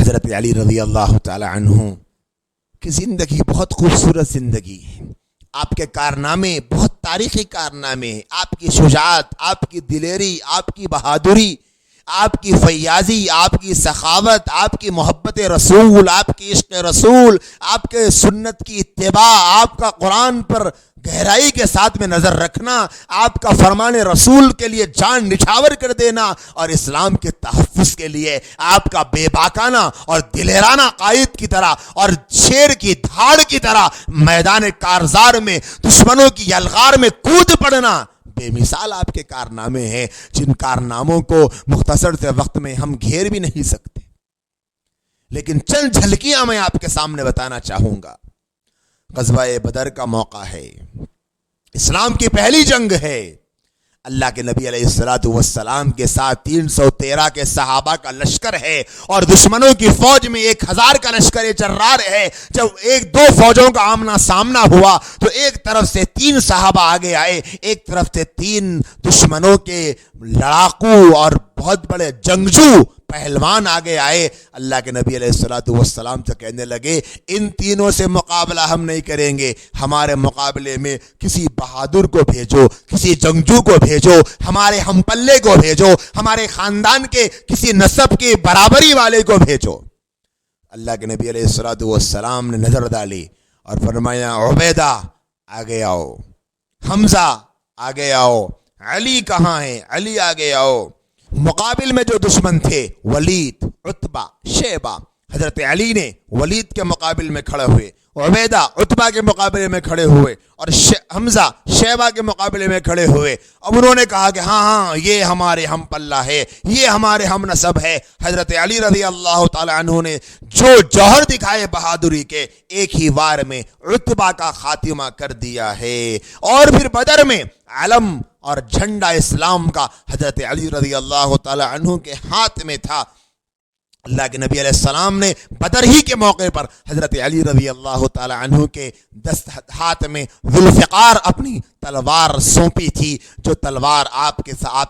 حضرت علی رضی اللہ تعالی عنہ کی زندگی بہت خوبصورت زندگی ہے. آپ کے کارنامے بہت تاریخی کارنامے ہیں. آپ کی شجاعت، آپ کی دلیری، آپ کی بہادری، آپ کی فیاضی، آپ کی سخاوت، آپ کی محبت رسول، آپ کی عشق رسول، آپ کے سنت کی اتباع، آپ کا قرآن پر گہرائی کے ساتھ میں نظر رکھنا، آپ کا فرمان رسول کے لیے جان نچھاور کر دینا اور اسلام کے تحفظ کے لیے آپ کا بے باکانہ اور دلیرانہ قائد کی طرح اور شیر کی دھاڑ کی طرح میدان کارزار میں دشمنوں کی یلغار میں کود پڑنا بے مثال آپ کے کارنامے ہیں، جن کارناموں کو مختصر سے وقت میں ہم گھیر بھی نہیں سکتے. لیکن چند جھلکیاں میں آپ کے سامنے بتانا چاہوں گا. غزوہ بدر کا موقع ہے، اسلام کی پہلی جنگ ہے. اللہ کے نبی علیہ السلام کے ساتھ 313 کے صحابہ کا لشکر ہے اور دشمنوں کی فوج میں 1000 کا لشکر جرار ہے. جب ایک دو فوجوں کا آمنا سامنا ہوا تو ایک طرف سے 3 صحابہ آگے آئے، ایک طرف سے 3 دشمنوں کے لڑاکو اور بہت بڑے جنگجو پہلوان آگے آئے. اللہ کے نبی علیہ السلام سے کہنے لگے ان تینوں سے مقابلہ ہم نہیں کریں گے، ہمارے مقابلے میں کسی بہادر کو بھیجو، کسی جنگجو کو بھیجو، ہمارے ہم پلے کو بھیجو، ہمارے خاندان کے کسی نسب کی برابری والے کو بھیجو. اللہ کے نبی علیہ السلام نے نظر ڈالی اور فرمایا عبیدہ آگے آؤ، حمزہ آگے آؤ، علی کہاں ہے؟ علی آگے آؤ. مقابل میں جو دشمن تھے ولید، عتبہ، شیبہ، حضرت علی نے ولید کے مقابل میں کھڑے ہوئے، عبیدہ عتبہ کے مقابلے میں کھڑے ہوئے اور حمزہ شیبہ کے مقابلے میں کھڑے ہوئے. اب انہوں نے کہا کہ ہاں یہ ہمارے ہم پلہ ہے، یہ ہمارے ہم نسب ہے. حضرت علی رضی اللہ تعالی عنہ نے جو جوہر دکھائے بہادری کے، ایک ہی وار میں عتبہ کا خاتمہ کر دیا ہے. اور پھر بدر میں علم اور جھنڈا اسلام کا حضرت علی رضی اللہ تعالی عنہ کے ہاتھ میں تھا. اللہ کے نبی علیہ السلام نے بدر ہی کے موقع پر حضرت علی رضی اللہ تعالی عنہ کے ہاتھ میں ذوالفقار اپنی تلوار سونپی تھی، جو تلوار آپ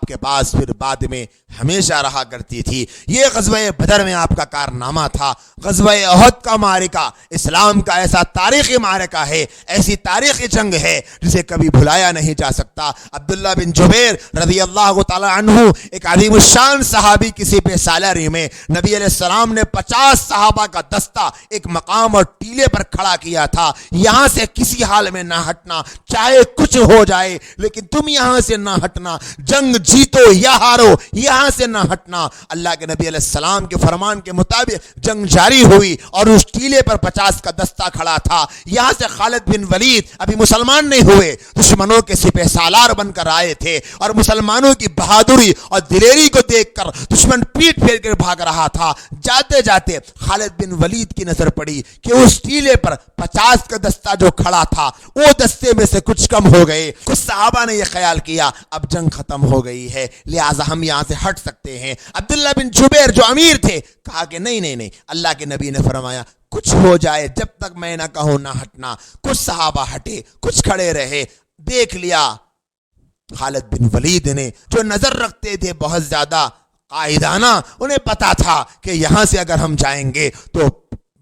کے پاس پھر بعد میں ہمیشہ رہا کرتی تھی. یہ غزوہ بدر میں آپ کا کارنامہ تھا. غزوہ احد کا معرکہ اسلام کا ایسا تاریخی معرکہ ہے، ایسی تاریخی جنگ ہے جسے کبھی بھلایا نہیں جا سکتا. عبداللہ بن جبیر رضی اللہ تعالی عنہ ایک عظیم الشان صحابی کی سپہ سالاری میں نبی علیہ السلام نے 50 صحابہ کا دستہ ایک مقام اور ٹیلے پر کھڑا کیا تھا. یہاں سے کسی حال میں نہ ہٹنا، چاہے کچھ ہو جائے لیکن تم یہاں سے نہ ہٹنا، جنگ جیتو یا ہارو یہاں سے نہ ہٹنا. اللہ کے نبی علیہ السلام کے فرمان کے مطابق جنگ جاری ہوئی اور اس ٹیلے پر 50 کا دستہ کھڑا تھا. یہاں سے خالد بن ولید ابھی مسلمان نہیں ہوئے، دشمنوں کے سپہ سالار بن کر آئے تھے اور مسلمانوں کی بہادری اور دلیری کو دیکھ کر دشمن پیٹ پھیر کر بھاگ رہا تھا. جاتے جاتے خالد بن ولید کی نظر پڑی کہ اس ٹیلے پر 50 کا دستہ جو کھڑا تھا وہ دستے میں سے کچھ کم ہو گئے. کچھ صحابہ نے یہ خیال کیا اب جنگ ختم ہو گئی ہے لہٰذا ہم یہاں سے ہٹ سکتے ہیں. عبداللہ بن جبیر جو امیر تھے کہا کہ نہیں. اللہ کے نبی نے فرمایا کچھ ہو جائے جب تک میں نہ کہوں نہ ہٹنا. کچھ صحابہ ہٹے، کچھ کھڑے رہے. دیکھ لیا خالد بن ولید نے جو نظر رکھتے تھے بہت زیادہ قائدانہ، انہیں پتا تھا کہ یہاں سے اگر ہم جائیں گے تو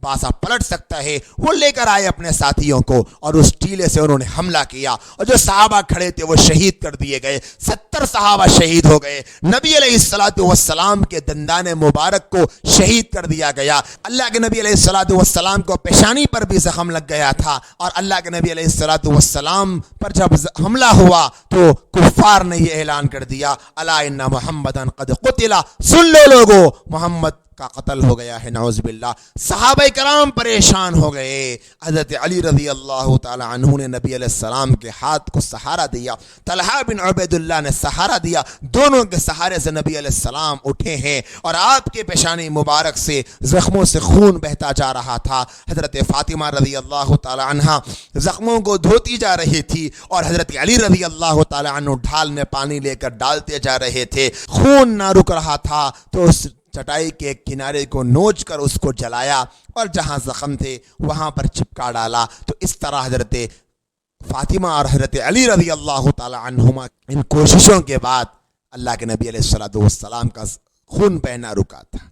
پاسا پلٹ سکتا ہے. وہ لے کر آئے اپنے ساتھیوں کو اور اس ٹیلے سے انہوں نے حملہ کیا اور جو صحابہ کھڑے تھے وہ شہید کر دیے گئے. 70 صحابہ شہید ہو گئے. نبی علیہ السلام کے دندان مبارک کو شہید کر دیا گیا. اللہ کے نبی علیہ السلام کو پیشانی پر بھی زخم لگ گیا تھا اور اللہ کے نبی علیہ السلام پر جب حملہ ہوا تو کفار نے یہ اعلان کر دیا الا ان محمدا قد قتل، سن لو لوگو محمد کا قتل ہو گیا ہے. نعوذ باللہ. صحابہ کرام پریشان ہو گئے. حضرت علی رضی اللہ تعالی عنہ نے نبی علیہ السلام کے ہاتھ کو سہارا دیا. طلحہ بن عبید اللہ نے سہارا دیا. دونوں کے سہارے سے نبی علیہ السلام اٹھے ہیں اور آپ کے پیشانی مبارک سے زخموں سے خون بہتا جا رہا تھا. حضرت فاطمہ رضی اللہ تعالی عنہ زخموں کو دھوتی جا رہی تھی اور حضرت علی رضی اللہ تعالی عنہ ڈھال میں پانی لے کر ڈالتے جا رہے تھے. خون نہ رک رہا تھا تو اس چٹائی کے کنارے کو نوچ کر اس کو جلایا اور جہاں زخم تھے وہاں پر چپکا ڈالا. تو اس طرح حضرت فاطمہ اور حضرت علی رضی اللہ تعالی عنہما ان کوششوں کے بعد اللہ کے نبی علیہ السلام کا خون بہنا رکا تھا.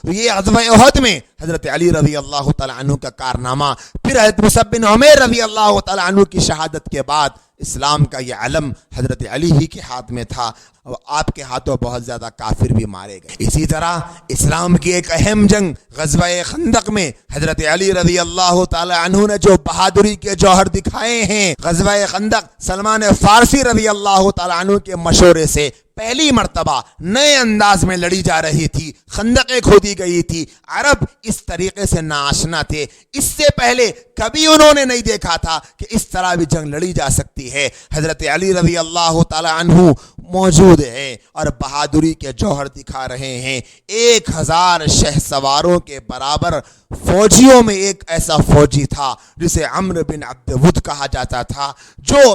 تو یہ غزوہ احد میں حضرت علی رضی اللہ تعالیٰ عنہ کا کارنامہ. پھر حضرت مصعب بن عمیر رضی اللہ تعالیٰ عنہ کی شہادت کے بعد اسلام کا یہ علم حضرت علی ہی کے ہاتھ میں تھا اور آپ کے ہاتھوں بہت زیادہ کافر بھی مارے گئے. اسی طرح اسلام کی ایک اہم جنگ غزوہ خندق میں حضرت علی رضی اللہ تعالی عنہ نے جو بہادری کے جوہر دکھائے ہیں. غزوہ خندق سلمان فارسی رضی اللہ تعالی عنہ کے مشورے سے پہلی مرتبہ نئے انداز میں لڑی جا رہی تھی. خندقیں کھودی گئی تھی. عرب اس طریقے سے ناآشنا تھے. اس سے پہلے کبھی انہوں نے نہیں دیکھا تھا کہ اس طرح بھی جنگ لڑی جا سکتی ہے. حضرت علی رضی اللہ تعالی عنہ موجود ہیں اور بہادری کے جوہر دکھا رہے ہیں. 1000 شہ سواروں کے برابر فوجیوں میں ایک ایسا فوجی تھا جسے عمرو بن عبد ود کہا جاتا تھا، جو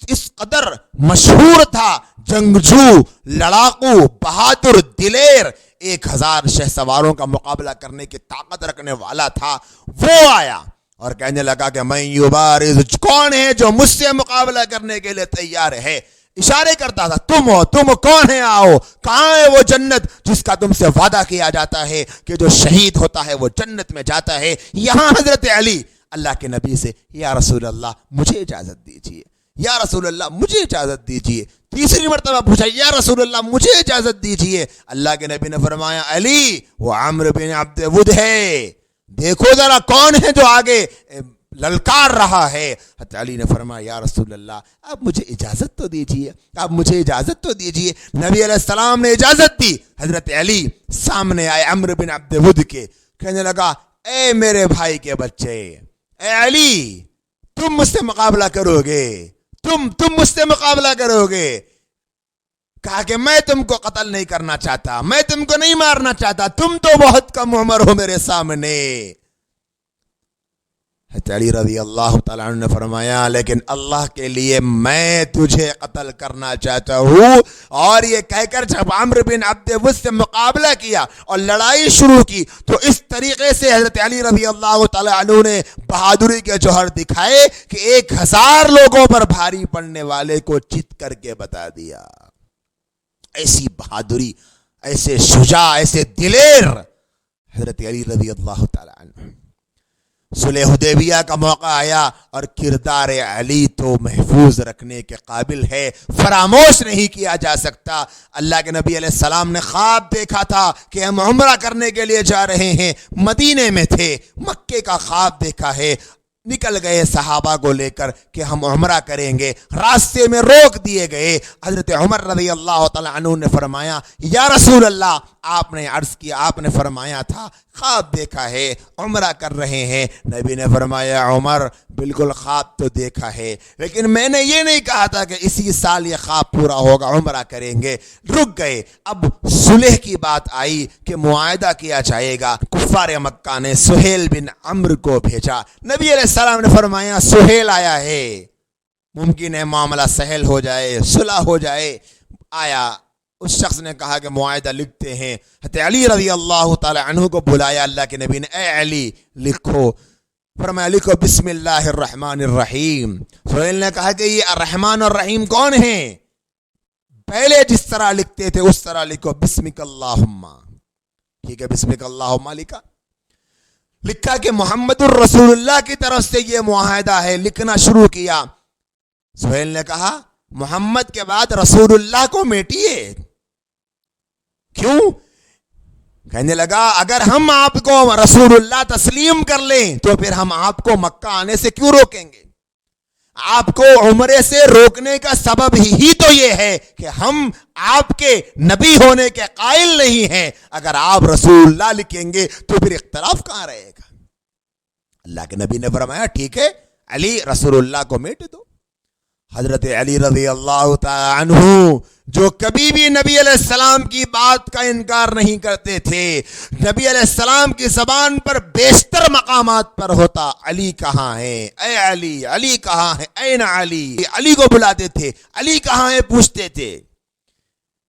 اس قدر مشہور تھا، جنگجو، لڑاکو، بہادر، دلیر، 1000 شہ سواروں کا مقابلہ کرنے کی طاقت رکھنے والا تھا. وہ آیا اور کہنے لگا کہ میں یبارز، کون ہے جو مجھ سے مقابلہ کرنے کے لیے تیار ہے؟ اشارے کرتا تھا، تم ہو، تم کون ہے؟ آؤ. کہاں ہے وہ جنت جس کا تم سے وعدہ کیا جاتا ہے کہ جو شہید ہوتا ہے وہ جنت میں جاتا ہے؟ یہاں حضرت علی اللہ کے نبی سے، یا رسول اللہ مجھے اجازت دیجیے، یا رسول اللہ مجھے اجازت دیجیے. تیسری مرتبہ پوچھا، یا رسول اللہ مجھے اجازت دیجیے. اللہ کے نبی نے فرمایا، علی وہ عمرو بن عبد ود ہے، دیکھو ذرا کون ہے جو آگے للکار رہا ہے. حضرت علی نے فرمایا، یا رسول اللہ آپ مجھے اجازت تو دیجیے، آپ مجھے اجازت تو دیجیے. نبی علیہ السلام نے اجازت دی. حضرت علی سامنے آئے عمرو بن عبد ود کے، کہنے لگا، اے میرے بھائی کے بچے، اے علی تم مجھ سے مقابلہ کرو گے، تم مجھ سے مقابلہ کرو گے. کہا کہ میں تم کو قتل نہیں کرنا چاہتا، میں تم کو نہیں مارنا چاہتا، تم تو بہت کم عمر ہو میرے سامنے. حضرت علی رضی اللہ تعالیٰ عنہ نے فرمایا، لیکن اللہ کے لیے میں تجھے قتل کرنا چاہتا ہوں. اور یہ کہہ کر جب عمرو بن عبد ود سے مقابلہ کیا اور لڑائی شروع کی تو اس طریقے سے حضرت علی رضی اللہ تعالیٰ عنہ نے بہادری کے جوہر دکھائے کہ 1000 لوگوں پر بھاری پڑنے والے کو چت کر کے بتا دیا. ایسی بہادری، ایسے شجاع، ایسے دلیر حضرت علی رضی اللہ تعالیٰ عنہ. صلح حدیبیہ کا موقع آیا اور کردار علی تو محفوظ رکھنے کے قابل ہے، فراموش نہیں کیا جا سکتا. اللہ کے نبی علیہ السلام نے خواب دیکھا تھا کہ ہم عمرہ کرنے کے لیے جا رہے ہیں. مدینے میں تھے، مکے کا خواب دیکھا ہے. نکل گئے صحابہ کو لے کر کہ ہم عمرہ کریں گے، راستے میں روک دیے گئے. حضرت عمر رضی اللہ تعالیٰ عنہ نے فرمایا، یا رسول اللہ، آپ نے عرض کیا، آپ نے فرمایا تھا خواب دیکھا ہے، عمرہ کر رہے ہیں. نبی نے فرمایا، عمر بالکل خواب تو دیکھا ہے، لیکن میں نے یہ نہیں کہا تھا کہ اسی سال یہ خواب پورا ہوگا، عمرہ کریں گے. رک گئے. اب صلح کی بات آئی کہ معاہدہ کیا جائے گا. کفار مکہ نے سہیل بن عمرو کو بھیجا. نبی علیہ السلام نے فرمایا، سہیل آیا ہے، ممکن ہے معاملہ سہل ہو جائے، صلح ہو جائے. آیا، اس شخص نے کہا کہ معاہدہ لکھتے ہیں. حضرت علی رضی اللہ تعالی عنہ کو بلایا اللہ کے نبی نے، اے علی لکھو. فرمایا لکھو بسم اللہ الرحمن الرحیم. سہیل نے کہا کہ یہ الرحمن الرحیم کون ہیں؟ پہلے جس طرح لکھتے تھے اس طرح لکھو، بسمک اللہم. ٹھیک ہے، بسمک اللہم لکھا کہ محمد الرسول اللہ کی طرف سے یہ معاہدہ ہے. لکھنا شروع کیا. سہیل نے کہا، محمد کے بعد رسول اللہ کو میٹیے، کیوں؟ کہنے لگا، اگر ہم آپ کو رسول اللہ تسلیم کر لیں تو پھر ہم آپ کو مکہ آنے سے کیوں روکیں گے؟ آپ کو عمرے سے روکنے کا سبب ہی تو یہ ہے کہ ہم آپ کے نبی ہونے کے قائل نہیں ہیں. اگر آپ رسول اللہ لکھیں گے تو پھر اختلاف کہاں رہے گا؟ اللہ کے نبی نے فرمایا، ٹھیک ہے علی، رسول اللہ کو میٹ دو. حضرت علی رضی اللہ تعالی عنہ جو کبھی بھی نبی علیہ السلام کی بات کا انکار نہیں کرتے تھے، نبی علیہ السلام کی زبان پر بیشتر مقامات پر ہوتا، علی کہاں ہے؟ اے علی، علی کہاں ہے؟ این علی. علی کو بلاتے تھے، علی کہاں ہے پوچھتے تھے.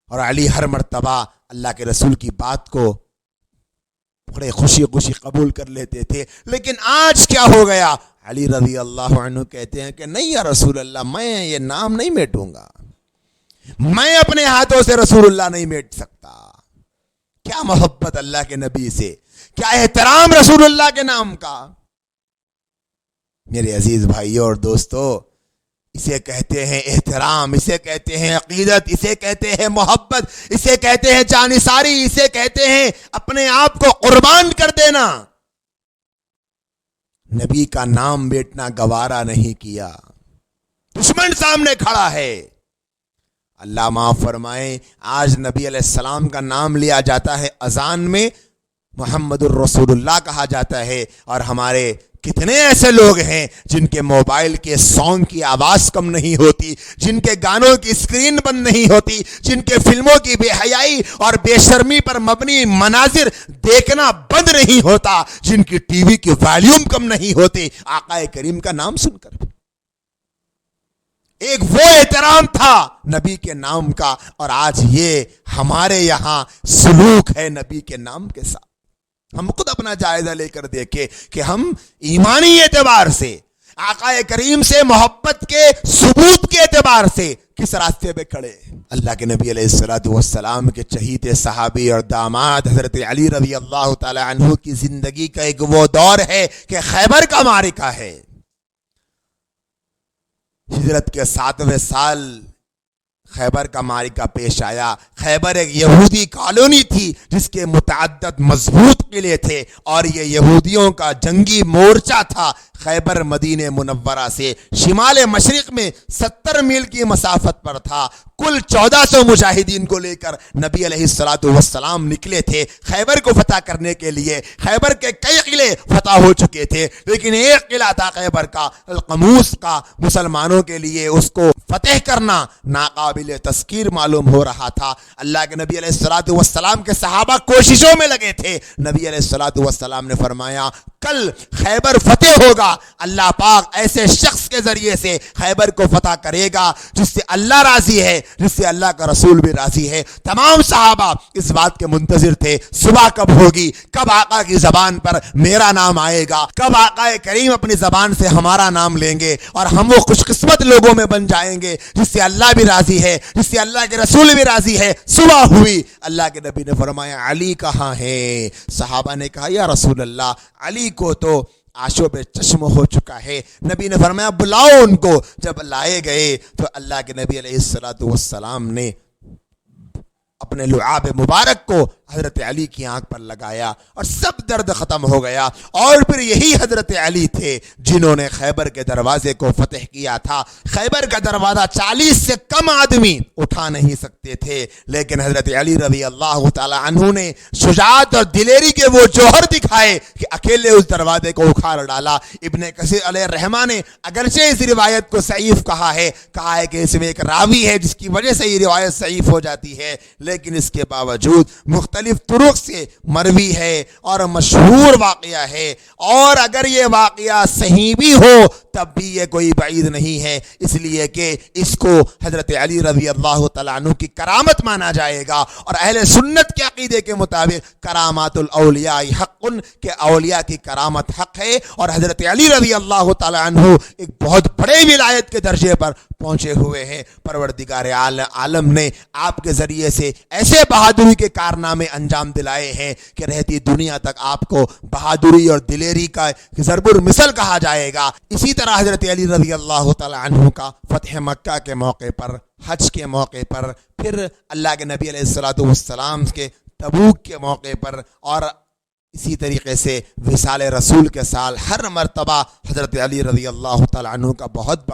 اور علی ہر مرتبہ اللہ کے رسول کی بات کو بڑے خوشی خوشی قبول کر لیتے تھے. لیکن آج کیا ہو گیا؟ علی رضی اللہ عنہ کہتے ہیں کہ نہیں یا رسول اللہ، میں یہ نام نہیں میٹوں گا، میں اپنے ہاتھوں سے رسول اللہ نہیں میٹ سکتا. کیا محبت اللہ کے نبی سے، کیا احترام رسول اللہ کے نام کا۔ میرے عزیز بھائیوں اور دوستو، اسے کہتے ہیں احترام، اسے کہتے ہیں عقیدت، اسے کہتے ہیں محبت، اسے کہتے ہیں جانثاری، اسے کہتے ہیں اپنے آپ کو قربان کر دینا۔ نبی کا نام بیٹنا گوارا نہیں کیا، دشمن سامنے کھڑا ہے۔ اللہ معاف فرمائے، آج نبی علیہ السلام کا نام لیا جاتا ہے اذان میں، محمد الرسول اللہ کہا جاتا ہے، اور ہمارے کتنے ایسے لوگ ہیں جن کے موبائل کے سانگ کی آواز کم نہیں ہوتی، جن کے گانوں کی اسکرین بند نہیں ہوتی، جن کے فلموں کی بے حیائی اور بے شرمی پر مبنی مناظر دیکھنا بند نہیں ہوتا، جن کی ٹی وی کی والیوم کم نہیں ہوتی آقا کریم کا نام سن کر۔ ایک وہ احترام تھا نبی کے نام کا، اور آج یہ ہمارے یہاں سلوک ہے نبی کے نام کے ساتھ۔ ہم خود اپنا جائزہ لے کر دیکھیں کہ ہم ایمانی اعتبار سے، آقا کریم سے محبت کے ثبوت کے اعتبار سے کس راستے پہ کھڑے۔ اللہ کے نبی علیہ السلام کے چہیتے صحابی اور داماد حضرت علی رضی اللہ تعالی عنہ کی زندگی کا ایک وہ دور ہے کہ خیبر کا معرکہ ہے۔ ہجرت کے 7ویں سال خیبر کا معرکہ پیش آیا۔ خیبر ایک یہودی کالونی تھی جس کے متعدد مضبوط قلعے تھے، اور یہ یہودیوں کا جنگی مورچہ تھا۔ خیبر مدینہ منورہ سے شمال مشرق میں 70 میل کی مسافت پر تھا۔ کل 1400 مجاہدین کو لے کر نبی علیہ السلام نکلے تھے خیبر کو فتح کرنے کے لیے۔ خیبر کے کئی قلعے فتح ہو چکے تھے، لیکن ایک قلعہ تھا خیبر کا، القموس کا، مسلمانوں کے لیے اس کو فتح کرنا ناقابل تذکیر معلوم ہو رہا تھا۔ اللہ کے نبی علیہ السلام کے صحابہ کوششوں میں لگے تھے۔ نبی علیہ السلام نے فرمایا کل خیبر فتح ہوگا، اللہ پاک ایسے شخص کے ذریعے سے خیبر کو فتح کرے گا جس سے اللہ راضی ہے، جس سے اللہ کا رسول بھی راضی ہے۔ تمام صحابہ اس بات کے منتظر تھے صبح کب ہوگی، کب آقا کی زبان پر میرا نام آئے گا، کب آقا کریم اپنی زبان سے ہمارا نام لیں گے اور ہم وہ خوش قسمت لوگوں میں بن جائیں گے جس سے اللہ بھی راضی ہے، جس سے اللہ کے رسول بھی راضی ہے۔ صبح ہوئی، اللہ کے نبی نے فرمایا علی کہاں ہے؟ صحابہ نے کہا یا رسول اللہ علی کو تو آشوب چشم ہو چکا ہے۔ نبی نے فرمایا بلاؤ ان کو۔ جب لائے گئے تو اللہ کے نبی علیہ السلام نے اپنے لعاب مبارک کو حضرت علی کی آنکھ پر لگایا اور سب درد ختم ہو گیا۔ اور پھر یہی حضرت علی تھے جنہوں نے خیبر کے دروازے کو فتح کیا تھا۔ خیبر کا دروازہ 40 سے کم آدمی اٹھا نہیں سکتے تھے، لیکن حضرت علی رضی اللہ تعالی عنہ نے شجاعت اور دلیری کے وہ جوہر دکھائے کہ اکیلے اس دروازے کو اکھاڑ ڈالا۔ ابن کثیر علیہ الرحمہ نے اگرچہ اس روایت کو ضعیف کہا ہے کہ اس میں ایک راوی ہے جس کی وجہ سے یہ روایت ضعیف ہو جاتی ہے، لیکن اس کے باوجود مختلف طرق سے مروی ہے اور مشہور واقعہ ہے، اور اگر یہ واقعہ صحیح بھی ہو تب بھی یہ کوئی بعید نہیں ہے، اس لیے کہ اس کو حضرت علی رضی اللہ تعالیٰ عنہ کی کرامت مانا جائے گا۔ اور اہل سنت کے عقیدے کے مطابق کرامات الاولیاء حق، کہ اولیاء کی کرامت حق ہے، اور حضرت علی رضی اللہ تعالیٰ عنہ ایک بہت بڑے ولایت کے درجے پر پہنچے ہوئے ہیں۔ پروردگار عالم نے آپ کے ذریعے سے ایسے بہادری کے کارنامے انجام دلائے ہیں کہ رہتی دنیا تک آپ کو بہادری اور دلیری کا ضرب المثل کہا جائے گا۔ اسی طرح حضرت علی رضی اللہ تعالی عنہ کا فتح مکہ کے موقع پر، حج کے موقع پر، پھر اللہ کے نبی علیہ السلام کے تبوک کے موقع پر، اور اسی طریقے سے وصال رسول کے سال ہر مرتبہ حضرت علی رضی اللہ تعالیٰ عنہ کا بہت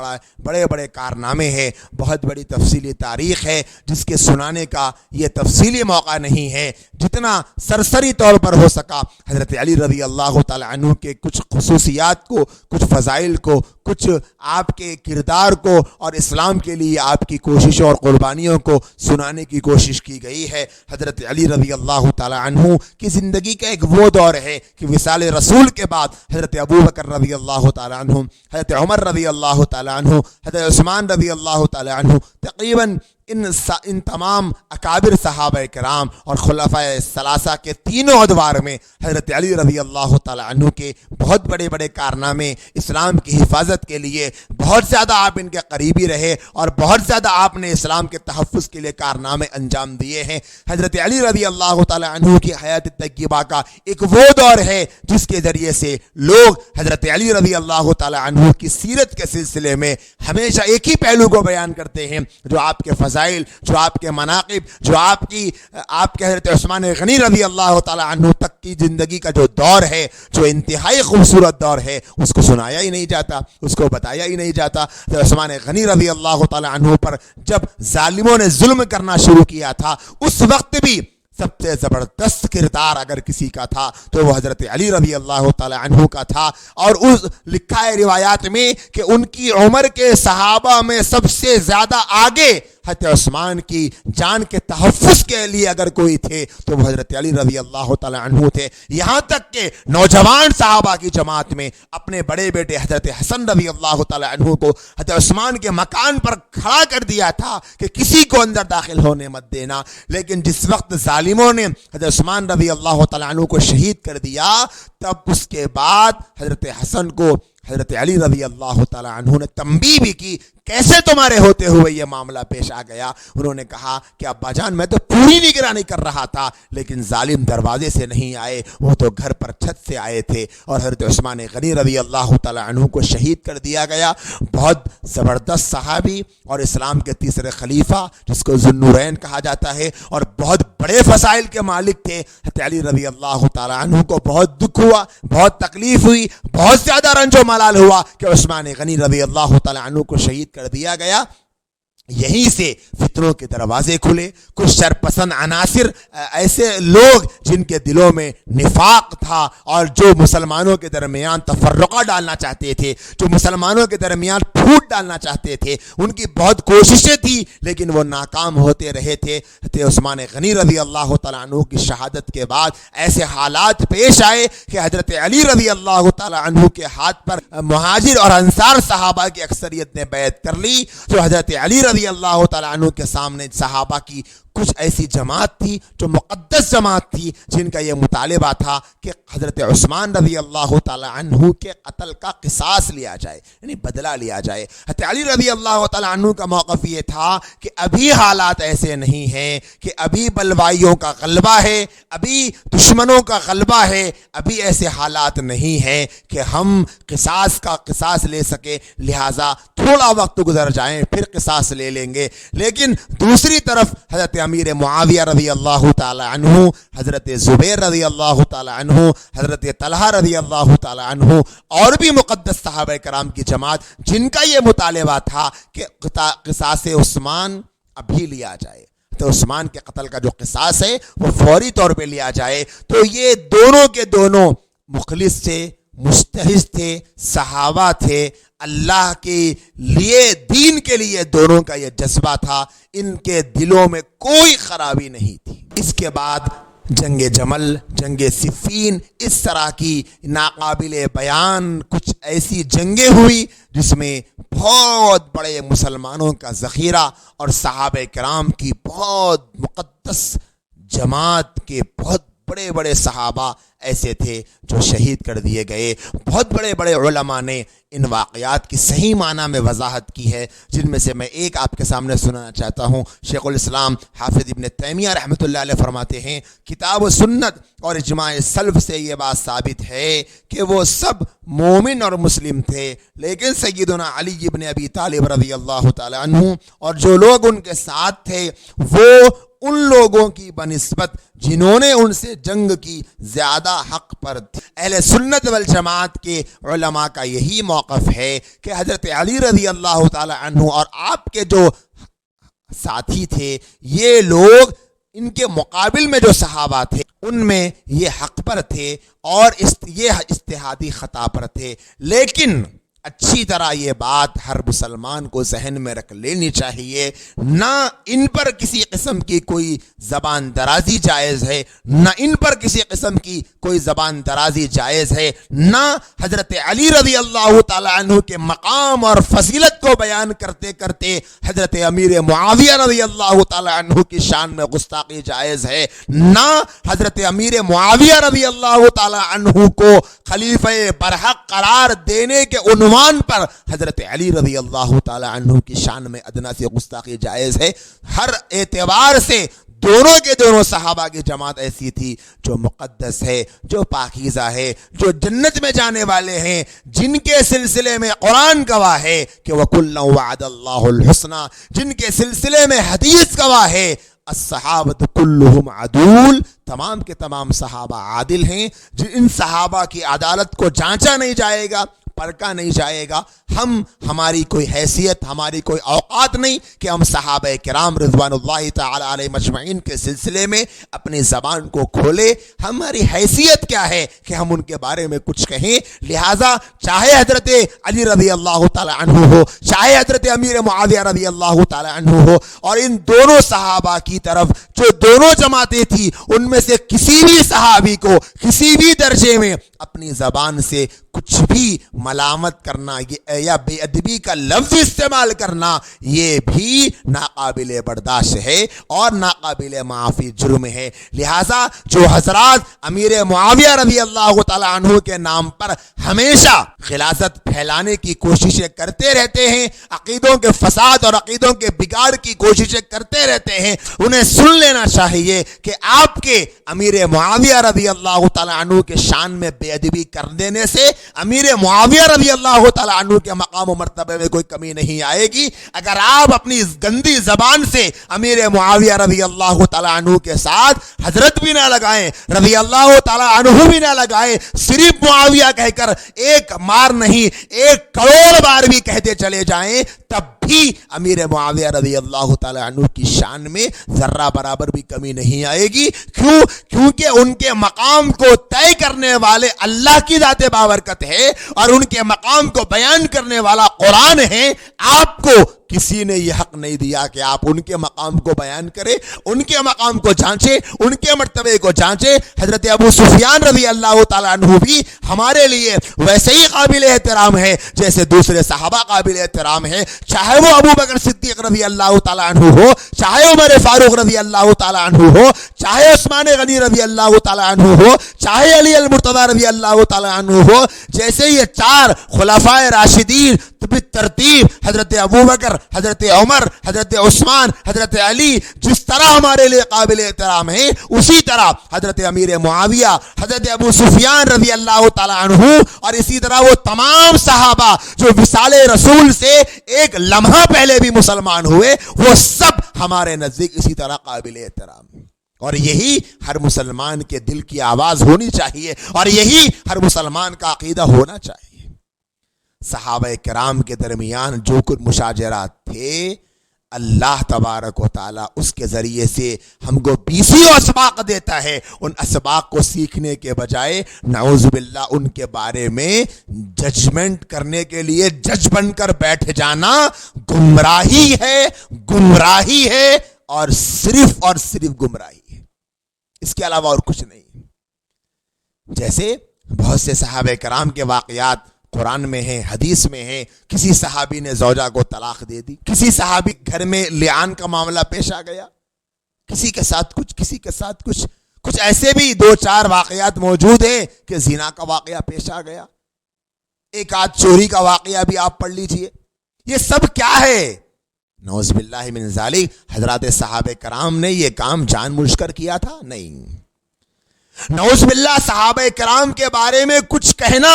بڑے بڑے کارنامے ہیں، بہت بڑی تفصیلی تاریخ ہے جس کے سنانے کا یہ تفصیلی موقع نہیں ہے۔ جتنا سرسری طور پر ہو سکا حضرت علی رضی اللہ تعالیٰ عنہ کے کچھ خصوصیات کو، کچھ فضائل کو، کچھ آپ کے کردار کو اور اسلام کے لیے آپ کی کوششوں اور قربانیوں کو سنانے کی کوشش کی گئی ہے۔ حضرت علی رضی اللہ تعالیٰ عنہ کی زندگی کا ایک وہ دور ہے کہ وصال رسول کے بعد حضرت ابو بکر رضی اللہ تعالیٰ عنہ، حضرت عمر رضی اللہ تعالیٰ عنہ، حضرت عثمان رضی اللہ تعالیٰ عنہ، تقریباً ان تمام اکابر صحابہ کرام اور خلفائے ثلاثہ کے تینوں ادوار میں حضرت علی رضی اللہ تعالی عنہ کے بہت بڑے بڑے کارنامے اسلام کی حفاظت کے لیے، بہت زیادہ آپ ان کے قریبی رہے اور بہت زیادہ آپ نے اسلام کے تحفظ کے لیے کارنامے انجام دیے ہیں۔ حضرت علی رضی اللہ تعالی عنہ کی حیات طیبہ کا ایک وہ دور ہے جس کے ذریعے سے لوگ حضرت علی رضی اللہ تعالی عنہ کی سیرت کے سلسلے میں ہمیشہ ایک ہی پہلو کو بیان کرتے ہیں، جو آپ کے فضائل، جو آپ کے مناقب، جو آپ کے حضرت عثمان غنی رضی اللہ تعالی عنہ تک کی زندگی کا جو دور ہے، جو انتہائی خوبصورت دور ہے، اس کو سنایا ہی نہیں جاتا، اس کو بتایا ہی نہیں جاتا۔ حضرت عثمان غنی رضی اللہ تعالی عنہ پر جب ظالموں نے ظلم کرنا شروع کیا تھا، اس وقت بھی سب سے زبردست کردار اگر کسی کا تھا تو وہ حضرت علی رضی اللہ تعالی عنہ کا تھا۔ اور اس لکھا ہے روایات میں کہ ان کی عمر کے صحابہ میں سب سے زیادہ آگے حضرت عثمان کی جان کے تحفظ کے لیے اگر کوئی تھے تو وہ حضرت علی رضی اللہ تعالی عنہ تھے۔ یہاں تک کہ نوجوان صحابہ کی جماعت میں اپنے بڑے بیٹے حضرت حسن رضی اللہ تعالی عنہ کو حضرت عثمان کے مکان پر کھڑا کر دیا تھا کہ کسی کو اندر داخل ہونے مت دینا، لیکن جس وقت ظالموں نے حضرت عثمان رضی اللہ تعالی عنہ کو شہید کر دیا، تب اس کے بعد حضرت حسن کو حضرت علی رضی اللہ تعالی عنہ نے تنبیہ بھی کی، کیسے تمہارے ہوتے ہوئے یہ معاملہ پیش آ گیا؟ انہوں نے کہا کہ ابا جان میں تو پوری نگرانی کر رہا تھا، لیکن ظالم دروازے سے نہیں آئے، وہ تو گھر پر چھت سے آئے تھے، اور حضرت عثمان غنی رضی اللہ تعالی عنہ کو شہید کر دیا گیا۔ بہت زبردست صحابی اور اسلام کے تیسرے خلیفہ جس کو ذو النورین کہا جاتا ہے، اور بہت بڑے فضائل کے مالک تھے حضرت علی رضی اللہ تعالی عنہ کو بہت دکھ ہوا، بہت تکلیف ہوئی، بہت زیادہ رنج و ملال ہوا کہ عثمان غنی رضی اللہ تعالی عنہ کو شہید کر دیا گیا۔ یہیں سے فتنوں کے دروازے کھلے، کچھ شرپسند عناصر، ایسے لوگ جن کے دلوں میں نفاق تھا اور جو مسلمانوں کے درمیان تفرقہ ڈالنا چاہتے تھے، جو مسلمانوں کے درمیان پھوٹ ڈالنا چاہتے تھے، ان کی بہت کوششیں تھی لیکن وہ ناکام ہوتے رہے تھے۔ حضرت عثمان غنی رضی اللہ تعالیٰ عنہ کی شہادت کے بعد ایسے حالات پیش آئے کہ حضرت علی رضی اللہ تعالیٰ عنہ کے ہاتھ پر مہاجر اور انصار صحابہ کی اکثریت نے بیعت کر لی، جو حضرت علی رضی اللہ تعالیٰ عنہ کے سامنے صحابہ کی کچھ ایسی جماعت تھی جو مقدس جماعت تھی، جن کا یہ مطالبہ تھا کہ حضرت عثمان رضی اللہ تعالیٰ عنہ کے قتل کا قصاص لیا جائے، یعنی بدلہ لیا جائے۔ حضرت علی رضی اللہ تعالیٰ عنہ کا موقف یہ تھا کہ ابھی حالات ایسے نہیں ہیں، کہ ابھی بلوائیوں کا غلبہ ہے، ابھی دشمنوں کا غلبہ ہے، ابھی ایسے حالات نہیں ہیں کہ ہم قصاص لے سکے، لہٰذا تھوڑا وقت گزر جائیں پھر قصاص لے لیں گے۔ لیکن دوسری طرف حضرت امیر معاویہ رضی اللہ تعالی عنہ، حضرت زبیر رضی اللہ تعالی عنہ، حضرت طلحہ رضی اللہ تعالی عنہ اور بھی مقدس صحابہ کرام کی جماعت، جن کا یہ مطالبہ تھا کہ قصاص عثمان ابھی لیا جائے، تو عثمان کے قتل کا جو قصاص ہے وہ فوری طور پہ لیا جائے۔ تو یہ دونوں کے دونوں مخلص تھے، مجتہد تھے، صحابہ تھے، اللہ کے لیے، دین کے لیے دونوں کا یہ جذبہ تھا، ان کے دلوں میں کوئی خرابی نہیں تھی۔ اس کے بعد جنگ جمل، جنگ صفین، اس طرح کی ناقابل بیان کچھ ایسی جنگیں ہوئی جس میں بہت بڑے مسلمانوں کا ذخیرہ اور صحابہ کرام کی بہت مقدس جماعت کے بہت بڑے بڑے صحابہ ایسے تھے جو شہید کر دیے گئے۔ بہت بڑے بڑے علماء نے ان واقعات کی صحیح معنی میں وضاحت کی ہے، جن میں سے میں ایک آپ کے سامنے سنانا چاہتا ہوں۔ شیخ الاسلام حافظ ابن تیمیہ رحمۃ اللہ علیہ فرماتے ہیں، کتاب و سنت اور اجماع سلف سے یہ بات ثابت ہے کہ وہ سب مومن اور مسلم تھے، لیکن سیدنا علی ابن ابی طالب رضی اللہ تعالی عنہ اور جو لوگ ان کے ساتھ تھے وہ ان لوگوں کی بنسبت جنہوں نے ان سے جنگ کی زیادہ حق پر تھے۔ اہل سنت والجماعت کے علماء کا یہی موقف ہے کہ حضرت علی رضی اللہ تعالی عنہ اور آپ کے جو ساتھی تھے، یہ لوگ ان کے مقابل میں جو صحابہ تھے ان میں یہ حق پر تھے اور یہ اجتہادی خطا پر تھے، لیکن اچھی طرح یہ بات ہر مسلمان کو ذہن میں رکھ لینی چاہیے، نہ ان پر کسی قسم کی کوئی زبان درازی جائز ہے، نہ ان پر کسی قسم کی کوئی زبان درازی جائز ہے، نہ حضرت علی رضی اللہ تعالی عنہ کے مقام اور فضیلت کو بیان کرتے کرتے حضرت امیر معاویہ رضی اللہ تعالی عنہ کی شان میں گستاخی جائز ہے، نہ حضرت امیر معاویہ رضی اللہ تعالی عنہ کو خلیفہ برحق قرار دینے کے عنوان پر حضرت علی رضی اللہ تعالی عنہ کی شان میں ادنا سے گستاخی جائز ہے۔ ہر اعتبار سے دونوں کے دونوں صحابہ کی جماعت ایسی تھی جو مقدس ہے، جو پاکیزہ ہے، جو جنت میں جانے والے ہیں، جن کے سلسلے میں قرآن گواہ ہے کہ وَكُلًّا وَعَدَ اللَّهُ الْحُسْنَى، جن کے سلسلے میں حدیث گواہ ہے الصحابۃ کلہم عدول، تمام کے تمام صحابہ عادل ہیں، ان صحابہ کی عدالت کو جانچا نہیں جائے گا، پرکھا نہیں جائے گا۔ ہماری کوئی حیثیت، ہماری کوئی اوقات نہیں کہ ہم صحابہ کرام رضوان اللہ تعالی علیہ مجمعین کے سلسلے میں اپنی زبان کو کھولے۔ ہماری حیثیت کیا ہے کہ ہم ان کے بارے میں کچھ کہیں؟ لہٰذا چاہے حضرت علی رضی اللہ تعالی عنہ ہو، چاہے حضرت امیر معاویہ رضی اللہ تعالی عنہ ہو، اور ان دونوں صحابہ کی طرف جو دونوں جماعتیں تھی، ان میں سے کسی بھی صحابی کو کسی بھی درجے میں اپنی زبان سے کچھ بھی ملامت کرنا یا بے ادبی کا لفظ استعمال کرنا، یہ بھی ناقابل برداشت ہے اور ناقابل معافی جرم ہے۔ لہٰذا جو حضرات امیر معاویہ رضی اللہ تعالی عنہ کے نام پر ہمیشہ غلاظت پھیلانے کی کوششیں کرتے رہتے ہیں، عقیدوں کے فساد اور عقیدوں کے بگاڑ کی کوششیں کرتے رہتے ہیں، انہیں سن لینا چاہیے کہ آپ کے امیر معاویہ رضی اللہ تعالی عنہ کے شان میں بے ادبی کر دینے سے امیر معاویہ رضی اللہ تعالی عنہ کے مقام و مرتبے میں کوئی کمی نہیں آئے گی۔ اگر آپ اپنی گندی زبان سے امیر معاویہ رضی اللہ تعالی عنہ کے ساتھ حضرت بھی نہ لگائیں، رضی اللہ تعالی عنہ بھی نہ لگائیں، صرف معاویہ کہہ کر ایک بار نہیں 1,000,000 بار بھی کہتے چلے جائیں، تب بھی امیر معاویہ رضی اللہ تعالی عنہ کی شان میں ذرہ برابر بھی کمی نہیں آئے گی۔ کیوں؟ کیونکہ ان کے مقام کو طے کرنے والے اللہ کی ذات بابرکت ہے اور ان کے مقام کو بیان کرنے والا قرآن ہے۔ آپ کو کسی نے یہ حق نہیں دیا کہ آپ ان کے مقام کو بیان کریں، ان کے مقام کو جانچیں، ان کے مرتبے کو جانچیں۔ حضرت ابو سفیان رضی اللہ تعالیٰ عنہ بھی ہمارے لیے ویسے ہی قابل احترام ہے جیسے دوسرے صحابہ قابل احترام ہے، چاہے وہ ابو بکر صدیق رضی اللہ تعالیٰ عنہ ہو، چاہے عمر فاروق رضی اللہ تعالیٰ عنہ ہو، چاہے عثمان غنی رضی اللہ تعالیٰ عنہ ہو، چاہے علی المرتضیٰ رضی اللہ تعالیٰ عنہ ہو۔ جیسے یہ 4 خلفائے راشدین ترتیب حضرت ابو بکر، حضرت عمر، حضرت عثمان، حضرت علی جس طرح ہمارے لیے قابل احترام ہیں، اسی طرح حضرت امیر معاویہ، حضرت ابو سفیان رضی اللہ تعالیٰ عنہ، اور اسی طرح وہ تمام صحابہ جو وصال رسول سے ایک لمحہ پہلے بھی مسلمان ہوئے، وہ سب ہمارے نزدیک اسی طرح قابل احترام ہیں۔ اور یہی ہر مسلمان کے دل کی آواز ہونی چاہیے اور یہی ہر مسلمان کا عقیدہ ہونا چاہیے۔ صحابہ کرام کے درمیان جو کچھ مشاجرات تھے، اللہ تبارک و تعالیٰ اس کے ذریعے سے ہم کو 20 اسباق دیتا ہے۔ ان اسباق کو سیکھنے کے بجائے نعوذ باللہ ان کے بارے میں ججمنٹ کرنے کے لیے جج بن کر بیٹھ جانا گمراہی ہے اور صرف گمراہی ہے، اس کے علاوہ اور کچھ نہیں۔ جیسے بہت سے صحابہ کرام کے واقعات قرآن میں ہیں، حدیث میں ہیں۔ کسی صحابی نے زوجہ کو طلاق دے دی، کسی صحابی گھر میں لعان کا معاملہ پیش آ گیا، کسی کے ساتھ کچھ ایسے بھی 2-4 واقعات موجود ہیں کہ زنا کا واقعہ پیش آ گیا، ایک آدھ چوری کا واقعہ بھی آپ پڑھ لیجئے۔ یہ سب کیا ہے؟ نعوذ باللہ من ذالک۔ حضرات صحابہ کرام نے یہ کام جان بوجھ کر کیا تھا؟ نہیں۔ نعوذ باللہ صحابہ کرام کے بارے میں کچھ کہنا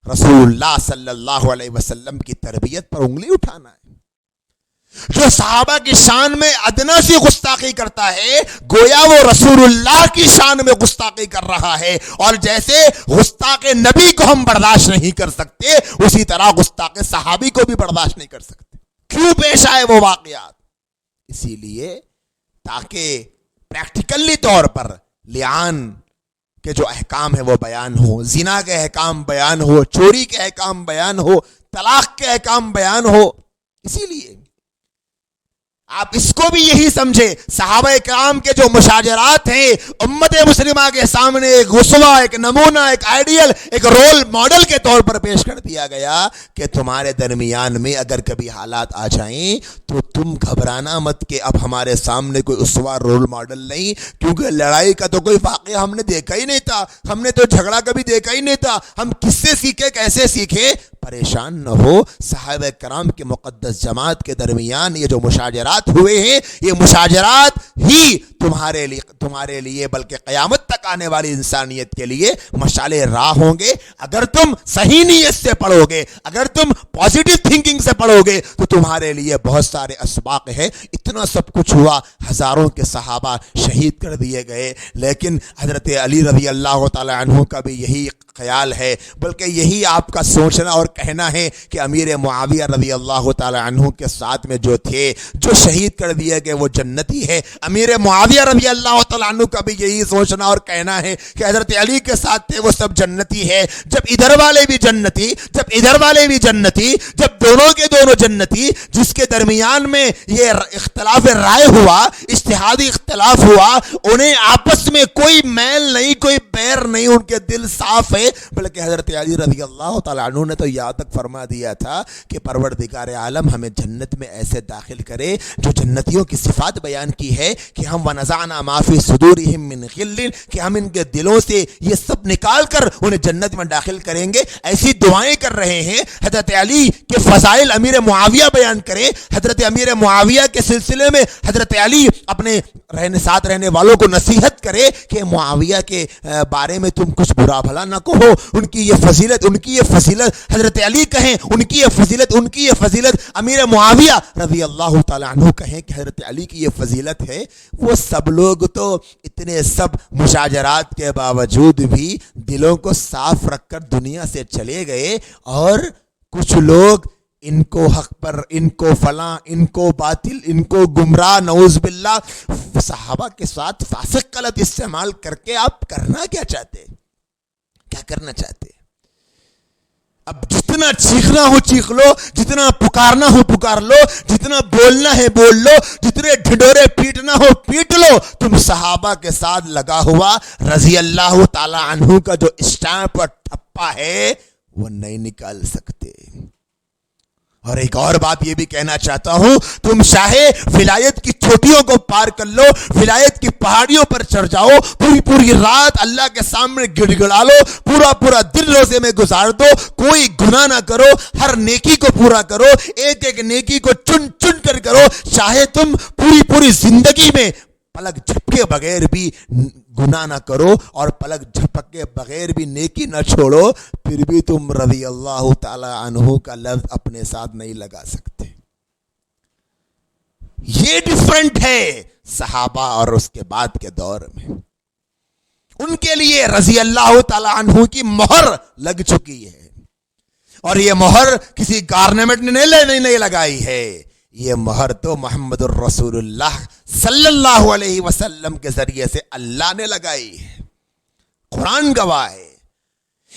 رسول اللہ صلی اللہ علیہ وسلم کی تربیت پر انگلی اٹھانا ہے۔ جو صحابہ کی شان میں ادنا سی گستاخی کرتا ہے، گویا وہ رسول اللہ کی شان میں گستاخی کر رہا ہے، اور جیسے گستاخ نبی کو ہم برداشت نہیں کر سکتے، اسی طرح گستاخ صحابی کو بھی برداشت نہیں کر سکتے۔ کیوں پیش آئے وہ واقعات؟ اسی لیے تاکہ پریکٹیکلی طور پر لعان کہ جو احکام ہے وہ بیان ہو، زنا کے احکام بیان ہو، چوری کے احکام بیان ہو، طلاق کے احکام بیان ہو۔ اسی لیے آپ اس کو بھی یہی سمجھے، صحابہ کرام کے جو مشاجرات ہیں امت مسلمہ کے سامنے ایک اسوہ، ایک نمونہ، ایک آئیڈیل، ایک رول ماڈل کے طور پر پیش کر دیا گیا کہ تمہارے درمیان میں اگر کبھی حالات آ جائیں تو تم گھبرانا مت کہ اب ہمارے سامنے کوئی اسوہ رول ماڈل نہیں، کیونکہ لڑائی کا تو کوئی واقعہ ہم نے دیکھا ہی نہیں تھا، ہم نے تو جھگڑا کبھی دیکھا ہی نہیں تھا، ہم کس سے سیکھے، کیسے سیکھے؟ پریشان نہ ہو، صحابہ کرام کے مقدس جماعت کے درمیان یہ جو مشاجرات ہوئے ہیں، یہ مشاجرات ہی تمہارے لیے بلکہ قیامت تک آنے والی انسانیت کے لیے مشعل راہ ہوں گے۔ اگر تم صحیح نیت سے پڑھو گے، اگر تم پازیٹیو تھنکنگ سے پڑھو گے تو تمہارے لیے بہت سارے اسباق ہیں۔ اتنا سب کچھ ہوا، ہزاروں کے صحابہ شہید کر دیے گئے، لیکن حضرت علی رضی اللہ تعالی عنہ کا بھی یہی خیال ہے، بلکہ یہی آپ کا سوچنا اور کہنا ہے کہ امیر معاویہ رضی اللہ تعالی عنہ کے ساتھ میں جو تھے، جو شہید کر دیے گئے، وہ جنتی ہے۔ امیر معاویہ رضی اللہ تعالی عنہ کا بھی یہی سوچنا اور کہنا ہے کہ حضرت علی کے ساتھ تھے وہ سب جنتی ہے۔ جب ادھر والے بھی جنتی، جب ادھر والے بھی جنتی، جب دونوں کے دونوں جنتی، جس کے درمیان میں یہ اختلاف رائے ہوا، اجتہادی اختلاف ہوا، انہیں آپس میں کوئی میل نہیں، کوئی بیر نہیں، ان کے دل صاف ہے، بلکہ حضرت علی رضی اللہ تعالیٰ عنہ نے تو یہاں تک فرما دیا تھا کہ پروردگار عالم ہمیں جنت میں ایسے داخل کرے، جو جنتیوں کی صفات بیان کی ہے کہ ہم وَنَزَعْنَا مَا فِي صُدُورِهِم مِّن غِلٍّ، کہ ہم ان کے دلوں سے یہ سب نکال کر انہیں جنت میں داخل کریں گے۔ ایسی دعائیں کر رہے ہیں۔ حضرت علی کے فضائل امیر معاویہ بیان کریں، حضرت امیر معاویہ کے سلسلے میں حضرت علی اپنے ساتھ رہنے والوں کو نصیحت کرے کہ معاویہ کے بارے میں تم کچھ برا بھلا نہ کہو، ان کی یہ فضیلت، ان کی یہ فضیلت، حضرت علی کہیں ان کی یہ فضیلت، ان کی یہ فضیلت، امیر معاویہ رضی اللہ تعالی عنہ کہیں کہ حضرت علی کی یہ فضیلت ہے۔ وہ سب لوگ تو اتنے سب مشاجرات کے باوجود بھی دلوں کو صاف رکھ کر دنیا سے چلے گئے، اور کچھ لوگ ان کو حق پر، ان کو فلاں، ان کو باطل، ان کو گمراہ، نعوذ باللہ، صحابہ کے ساتھ فاسق غلط استعمال کر کے آپ کرنا کیا چاہتے؟ کیا کرنا چاہتے؟ اب جتنا چیخنا ہو چیخ لو، جتنا پکارنا ہو پکار لو، جتنا بولنا ہے بول لو، جتنے ڈھڈورے پیٹنا ہو پیٹ لو، تم صحابہ کے ساتھ لگا ہوا رضی اللہ تعالی عنہ کا جو اسٹیمپ اور ٹھپا ہے وہ نہیں نکال سکتے۔ اور ایک اور بات یہ بھی کہنا چاہتا ہوں، تم چاہے ولایت کی چوٹیوں کو پار کر لو، ولایت کی پہاڑیوں پر چڑھ جاؤ، پوری پوری رات اللہ کے سامنے گڑ گڑا لو، پورا پورا دن روزے میں گزار دو، کوئی گناہ نہ کرو، ہر نیکی کو پورا کرو، ایک ایک نیکی کو چن چن کر کرو، چاہے تم پوری پوری زندگی میں پلک جھپکے بغیر بھی گناہ نہ کرو اور پلک جھپکے بغیر بھی نیکی نہ چھوڑو، پھر بھی تم رضی اللہ تعالی عنہ کا لفظ اپنے ساتھ نہیں لگا سکتے۔ یہ ڈیفرنٹ ہے صحابہ اور اس کے بعد کے دور میں۔ ان کے لیے رضی اللہ تعالی عنہ کی مہر لگ چکی ہے، اور یہ مہر کسی گورنمنٹ نے نہیں لگائی ہے، یہ مہر تو محمد الرسول اللہ صلی اللہ علیہ وسلم کے ذریعے سے اللہ نے لگائی ہے۔ قرآن گواہ ہے۔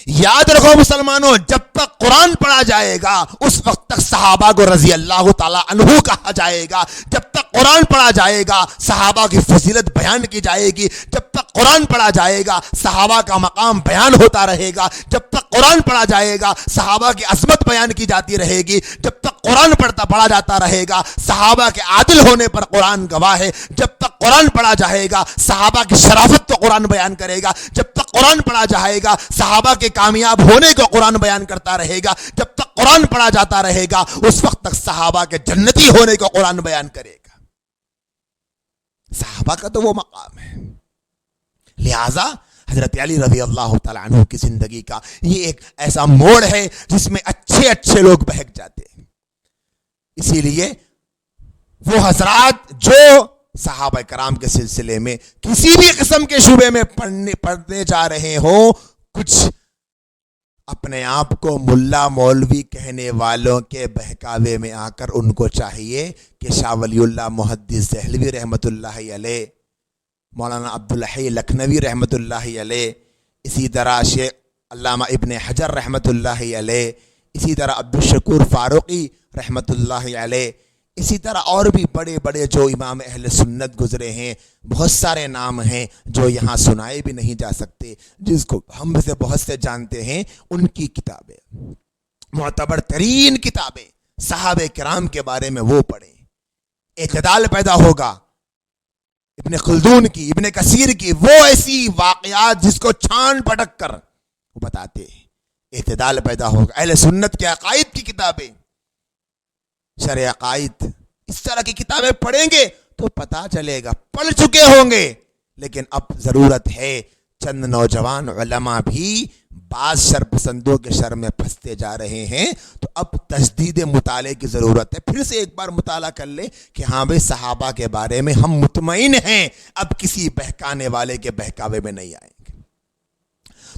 یاد رکھو مسلمانوں، جب تک قرآن پڑھا جائے گا اس وقت تک صحابہ کو رضی اللہ تعالی عنہ کہا جائے گا، جب تک قرآن پڑھا جائے گا صحابہ کی فضیلت بیان کی جائے گی، جب تک قرآن پڑھا جائے گا صحابہ کا مقام بیان ہوتا رہے گا، جب تک قرآن پڑھا جائے گا صحابہ کی عظمت بیان کی جاتی رہے گی، جب تک قرآن پڑھا جاتا رہے گا صحابہ کے عادل ہونے پر قرآن گواہ ہے، جب تک قرآن پڑھا جائے گا صحابہ کی شرافت تو قرآن بیان کرے گا، جب تک قرآن پڑھا جائے گا صحابہ کے کامیاب ہونے کو قرآن بیان کرتا رہے گا، جب تک قرآن پڑھا جاتا رہے گا اس وقت تک صحابہ کے جنتی ہونے کو قرآن بیان کرے گا۔ صحابہ کا تو وہ مقام ہے۔ لہذا حضرت علی رضی اللہ تعالیٰ عنہ کی زندگی کا یہ ایک ایسا موڑ ہے جس میں اچھے لوگ بہک جاتے ہیں۔ اسی لیے وہ حضرات جو صحابہ کرام کے سلسلے میں کسی بھی قسم کے شعبے میں پڑھنے جا رہے ہوں، کچھ اپنے آپ کو ملا مولوی کہنے والوں کے بہکاوے میں آ کر ان کو چاہیے کہ شاہ ولی اللہ محدث دہلوی رحمۃ اللہ علیہ، مولانا عبدالحی لکھنوی رحمۃ اللہ علیہ، اسی طرح شیخ علامہ ابن حجر رحمۃ اللہ علیہ، اسی طرح عبدالشکور فاروقی رحمۃ اللہ علیہ، اسی طرح اور بھی بڑے بڑے جو امام اہل سنت گزرے ہیں، بہت سارے نام ہیں جو یہاں سنائے بھی نہیں جا سکتے، جس کو ہم میں سے بہت سے جانتے ہیں۔ ان کی کتابیں، معتبر ترین کتابیں صحابہ کرام کے بارے میں وہ پڑھیں، اعتدال پیدا ہوگا۔ ابن خلدون کی، ابن کثیر کی، وہ ایسی واقعات جس کو چھان پٹک کر وہ بتاتے ہیں، اعتدال پیدا ہوگا۔ اہل سنت کے عقائد کی کتابیں، شرع عقائد، اس طرح کی کتابیں پڑھیں گے تو پتہ چلے گا، پڑھ چکے ہوں گے، لیکن اب ضرورت ہے، چند نوجوان علماء بھی بعض شر پسندوں کے شر میں پھنستے جا رہے ہیں، تو اب تجدید مطالعے کی ضرورت ہے۔ پھر سے ایک بار مطالعہ کر لیں کہ ہاں بھائی صحابہ کے بارے میں ہم مطمئن ہیں، اب کسی بہکانے والے کے بہکاوے میں نہیں آئیں گے۔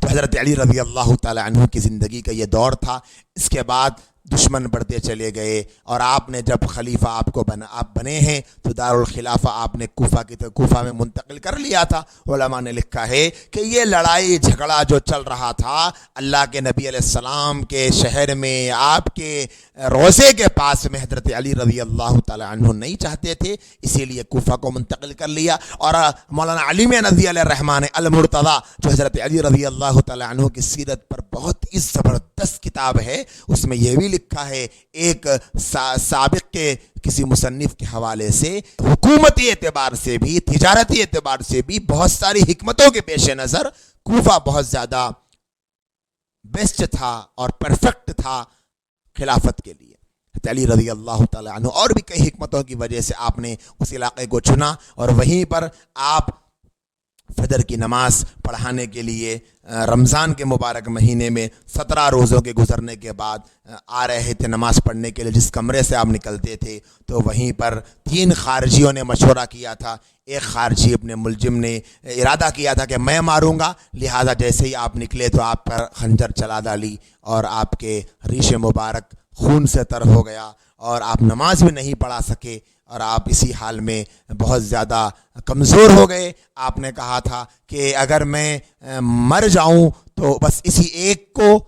تو حضرت علی رضی اللہ تعالی عنہ کی زندگی کا یہ دور تھا۔ اس کے بعد دشمن بڑھتے چلے گئے، اور آپ نے جب خلیفہ آپ بنے ہیں تو دارالخلافہ آپ نے کوفہ میں منتقل کر لیا تھا۔ علماء نے لکھا ہے کہ یہ لڑائی جھگڑا جو چل رہا تھا اللہ کے نبی علیہ السلام کے شہر میں، آپ کے روضے کے پاس میں، حضرت علی رضی اللہ تعالی عنہ نہیں چاہتے تھے، اسی لیے کوفہ کو منتقل کر لیا۔ اور مولانا علی ندوی علیہ الرحمٰن المرتضیٰ، جو حضرت علی رضی اللہ تعالی عنہ کی سیرت پر بہت ہی زبردست کتاب ہے، اس میں یہ بھی لکھا ہے ایک سابق کے کسی مصنف کے حوالے سے، حکومتی اعتبار سے بھی، تجارتی اعتبار سے بھی بہت ساری حکمتوں کے پیش نظر کوفہ بہت زیادہ بیسٹ تھا اور پرفیکٹ تھا خلافت کے لیے۔ علی رضی اللہ تعالی عنہ اور بھی کئی حکمتوں کی وجہ سے آپ نے اس علاقے کو چنا، اور وہیں پر آپ فجر کی نماز پڑھانے کے لیے رمضان کے مبارک مہینے میں 17 روزوں کے گزرنے کے بعد آ رہے تھے نماز پڑھنے کے لیے۔ جس کمرے سے آپ نکلتے تھے تو وہیں پر 3 خارجیوں نے مشورہ کیا تھا۔ ایک خارجی اپنے ملزم نے ارادہ کیا تھا کہ میں ماروں گا، لہذا جیسے ہی آپ نکلے تو آپ پر خنجر چلا ڈالی اور آپ کے ریش مبارک خون سے تر ہو گیا، اور آپ نماز بھی نہیں پڑھا سکے، اور آپ اسی حال میں بہت زیادہ کمزور ہو گئے۔ آپ نے کہا تھا کہ اگر میں مر جاؤں تو بس اسی ایک کو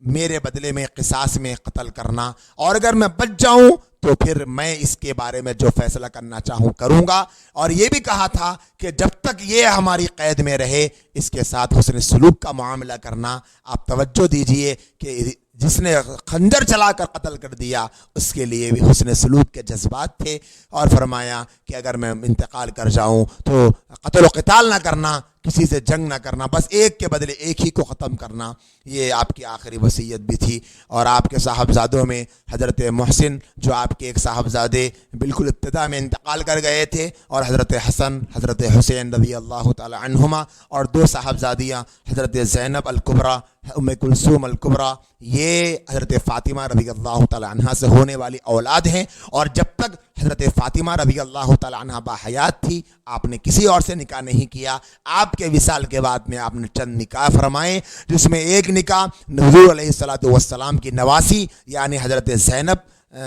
میرے بدلے میں قصاص میں قتل کرنا، اور اگر میں بچ جاؤں تو پھر میں اس کے بارے میں جو فیصلہ کرنا چاہوں کروں گا۔ اور یہ بھی کہا تھا کہ جب تک یہ ہماری قید میں رہے اس کے ساتھ حسن سلوک کا معاملہ کرنا۔ آپ توجہ دیجئے کہ جس نے خنجر چلا کر قتل کر دیا اس کے لیے بھی حسن سلوک کے جذبات تھے، اور فرمایا کہ اگر میں انتقال کر جاؤں تو قتل و قتال نہ کرنا، کسی سے جنگ نہ کرنا، بس ایک کے بدلے ایک ہی کو ختم کرنا، یہ آپ کی آخری وصیت بھی تھی۔ اور آپ کے صاحبزادوں میں حضرت محسن، جو آپ کے ایک صاحبزادے بالکل ابتدا میں انتقال کر گئے تھے، اور حضرت حسن، حضرت حسین رضی اللہ تعالی عنہما، اور 2 صاحبزادیاں حضرت زینب الکبریٰ، ام کلثوم الکبریٰ، یہ حضرت فاطمہ رضی اللہ تعالی عنہ سے ہونے والی اولاد ہیں۔ اور جب تک حضرت فاطمہ رضی اللہ تعالی عنہ باحیات تھی آپ نے کسی اور سے نکاح نہیں کیا۔ آپ کے وصال کے بعد میں آپ نے چند نکاح فرمائے، جس میں ایک نکاح حضور علیہ الصلوۃ والسلام کی نواسی یعنی حضرت زینب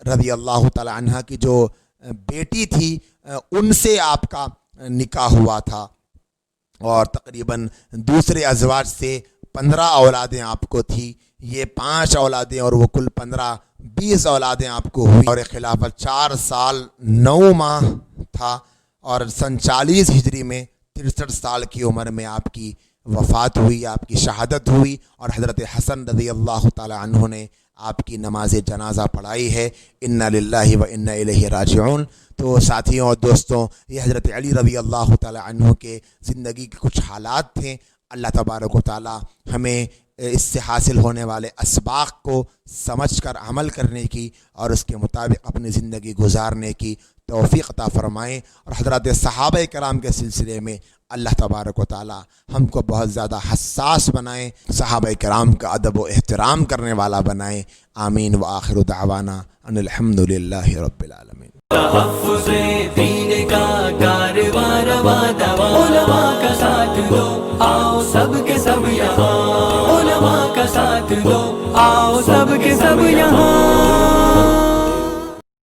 رضی اللہ تعالی عنہ کی جو بیٹی تھی ان سے آپ کا نکاح ہوا تھا، اور تقریباً دوسرے ازواج سے 15 اولادیں آپ کو تھی۔ یہ 5 اولادیں اور وہ کل 15-20 اولادیں آپ کو ہوئی، اور خلافت 4 سال 9 ماہ تھا، اور سن 40 ہجری میں 63 سال کی عمر میں آپ کی وفات ہوئی، آپ کی شہادت ہوئی، اور حضرت حسن رضی اللہ تعالی عنہ نے آپ کی نماز جنازہ پڑھائی ہے۔ انا للہ و انا الیہ راجعون۔ تو ساتھیوں اور دوستوں، یہ حضرت علی رضی اللہ تعالی عنہ کے زندگی کے کچھ حالات تھے۔ اللہ تبارک و تعالی ہمیں اس سے حاصل ہونے والے اسباق کو سمجھ کر عمل کرنے کی اور اس کے مطابق اپنی زندگی گزارنے کی توفیق عطا فرمائیں، اور حضرات صحابہ کرام کے سلسلے میں اللہ تبارک و تعالی ہم کو بہت زیادہ حساس بنائیں، صحابہ کرام کا ادب و احترام کرنے والا بنائیں۔ آمین وآخر دعوانا ان الحمد للہ رب العالمین۔ تحفظ دین کا کارواں رواں دواں، علماء کا ساتھ دو آؤ سب کے سب یہاں، علماء کا ساتھ دو آؤ سب کے سب یہاں۔